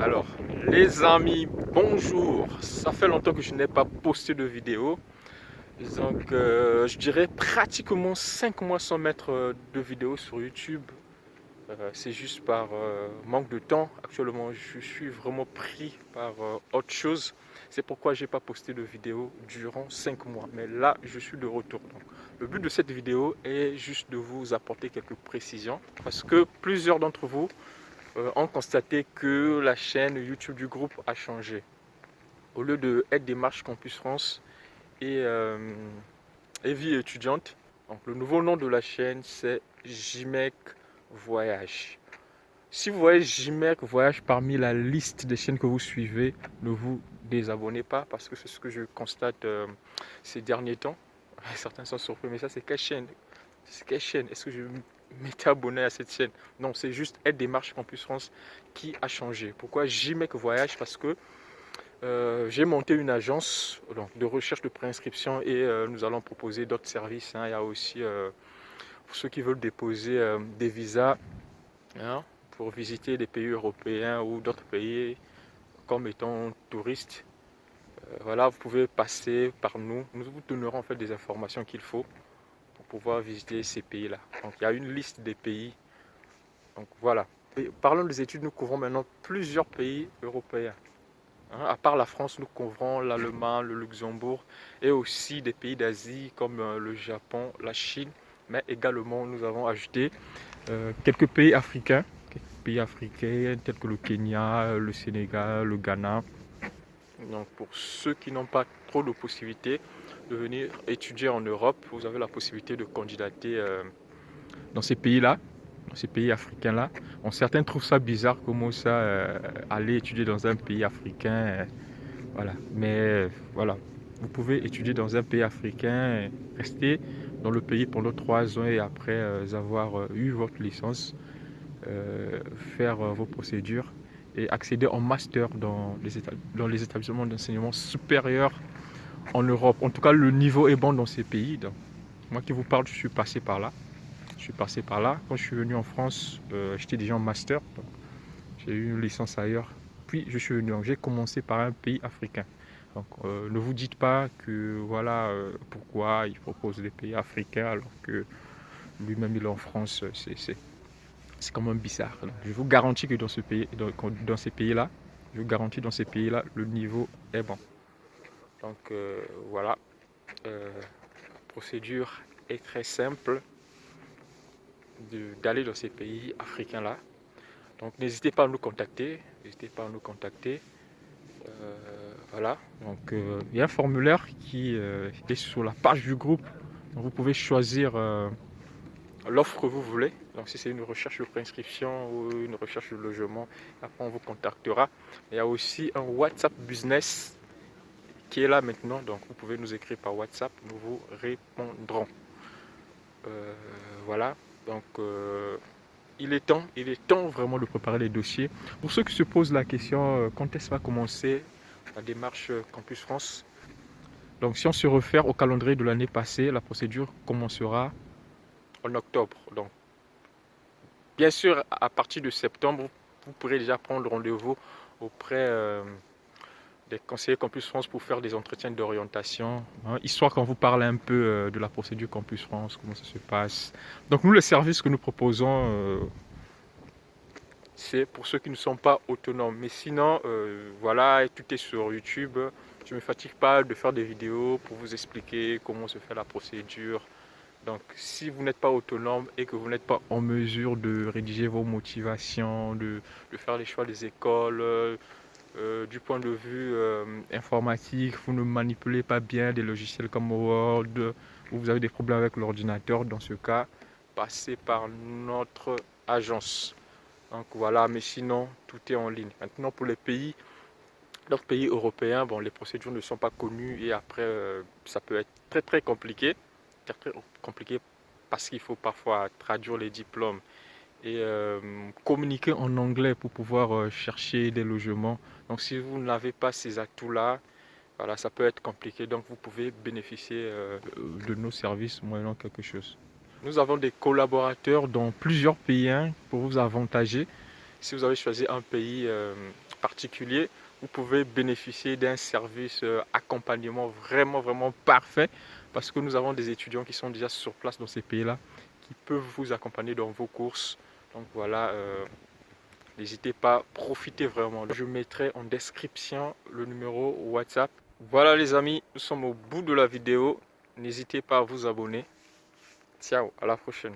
Alors, les amis, bonjour. Ça fait longtemps que je n'ai pas posté de vidéo. Donc, je dirais pratiquement 5 mois sans mettre de vidéo sur YouTube. C'est juste par manque de temps. Actuellement, je suis vraiment pris par autre chose. C'est pourquoi j'ai pas posté de vidéo durant 5 mois. Mais là, je suis de retour. Donc, le but de cette vidéo est juste de vous apporter quelques précisions. Parce que plusieurs d'entre vous ont constaté que la chaîne YouTube du groupe a changé. Au lieu de être Démarche Campus France et Vie étudiante, donc le nouveau nom de la chaîne c'est JMEC Voyage. Si vous voyez JMEC Voyage parmi la liste des chaînes que vous suivez, ne vous désabonnez pas parce que c'est ce que je constate ces derniers temps. Certains sont surpris, mais ça c'est quelle chaîne? C'est quelle chaîne? Est-ce que je m'étais abonné à cette chaîne? Non, c'est juste Aide Démarche Campus France qui a changé. Pourquoi JMEC Voyage? Parce que j'ai monté une agence donc, de recherche de préinscription et nous allons proposer d'autres services, hein. Il y a aussi pour ceux qui veulent déposer des visas, hein, pour visiter des pays européens ou d'autres pays comme étant touristes. Voilà, vous pouvez passer par nous. Nous vous donnerons en fait des informations qu'il faut pour pouvoir visiter ces pays-là. Donc il y a une liste des pays. Donc voilà. Et parlons des études, nous couvrons maintenant plusieurs pays européens. Hein, à part la France, nous couvrons l'Allemagne, le Luxembourg et aussi des pays d'Asie comme le Japon, la Chine. Mais également, nous avons ajouté quelques pays africains tels que le Kenya, le Sénégal, le Ghana. Donc pour ceux qui n'ont pas trop de possibilités de venir étudier en Europe, vous avez la possibilité de candidater dans ces pays-là, dans ces pays africains-là. Bon, certains trouvent ça bizarre, comment ça, aller étudier dans un pays africain. Voilà. Mais voilà, vous pouvez étudier dans un pays africain, rester dans le pays pendant 3 ans et après avoir eu votre licence, faire vos procédures et accéder en master dans les établissements d'enseignement supérieur en Europe. En tout cas, le niveau est bon dans ces pays. Donc, moi qui vous parle, je suis passé par là. Je suis passé par là. Quand je suis venu en France, j'étais déjà en master. J'ai eu une licence ailleurs. Puis je suis venu. Donc, j'ai commencé par un pays africain. Donc, ne vous dites pas que voilà pourquoi il propose des pays africains alors que lui-même il est en France. C'est quand même bizarre. Donc, je vous garantis que dans ces pays-là, je vous garantis dans ces pays-là, le niveau est bon. Donc voilà, la procédure est très simple d'aller dans ces pays africains-là. Donc n'hésitez pas à nous contacter. N'hésitez pas à nous contacter. Voilà. Donc il y a un formulaire qui est sur la page du groupe. Donc, vous pouvez choisir l'offre que vous voulez. Donc si c'est une recherche de préinscription ou une recherche de logement, après on vous contactera. Il y a aussi un WhatsApp Business qui est là maintenant. Donc vous pouvez nous écrire par WhatsApp, nous vous répondrons. Voilà. Donc il est temps vraiment de préparer les dossiers. Pour ceux qui se posent la question, quand est-ce que va commencer la démarche Campus France? Donc si on se réfère au calendrier de l'année passée, la procédure commencera en octobre. Donc bien sûr, à partir de septembre, vous pourrez déjà prendre rendez-vous auprès des conseillers Campus France pour faire des entretiens d'orientation, hein, histoire qu'on vous parle un peu de la procédure Campus France, comment ça se passe. Donc nous, les services que nous proposons, c'est pour ceux qui ne sont pas autonomes. Mais sinon, voilà, tout est sur YouTube. Je ne me fatigue pas de faire des vidéos pour vous expliquer comment se fait la procédure. Donc, si vous n'êtes pas autonome et que vous n'êtes pas en mesure de rédiger vos motivations, de faire les choix des écoles, du point de vue informatique, vous ne manipulez pas bien des logiciels comme Word, ou vous avez des problèmes avec l'ordinateur, dans ce cas, passez par notre agence. Donc voilà, mais sinon, tout est en ligne. Maintenant, pour les pays, d'autres pays européens, bon, les procédures ne sont pas connues et après, ça peut être très très compliqué. Très compliqué parce qu'il faut parfois traduire les diplômes et communiquer en anglais pour pouvoir chercher des logements. Donc si vous n'avez pas ces atouts-là, voilà, ça peut être compliqué. Donc vous pouvez bénéficier de nos services moyennant quelque chose. Nous avons des collaborateurs dans plusieurs pays, hein, pour vous avantager. Si vous avez choisi un pays particulier, vous pouvez bénéficier d'un service accompagnement vraiment parfait, parce que nous avons des étudiants qui sont déjà sur place dans ces pays-là, qui peuvent vous accompagner dans vos courses. Donc voilà, n'hésitez pas, profitez vraiment. Je mettrai en description le numéro WhatsApp. Voilà les amis, nous sommes au bout de la vidéo. N'hésitez pas à vous abonner. Ciao, à la prochaine.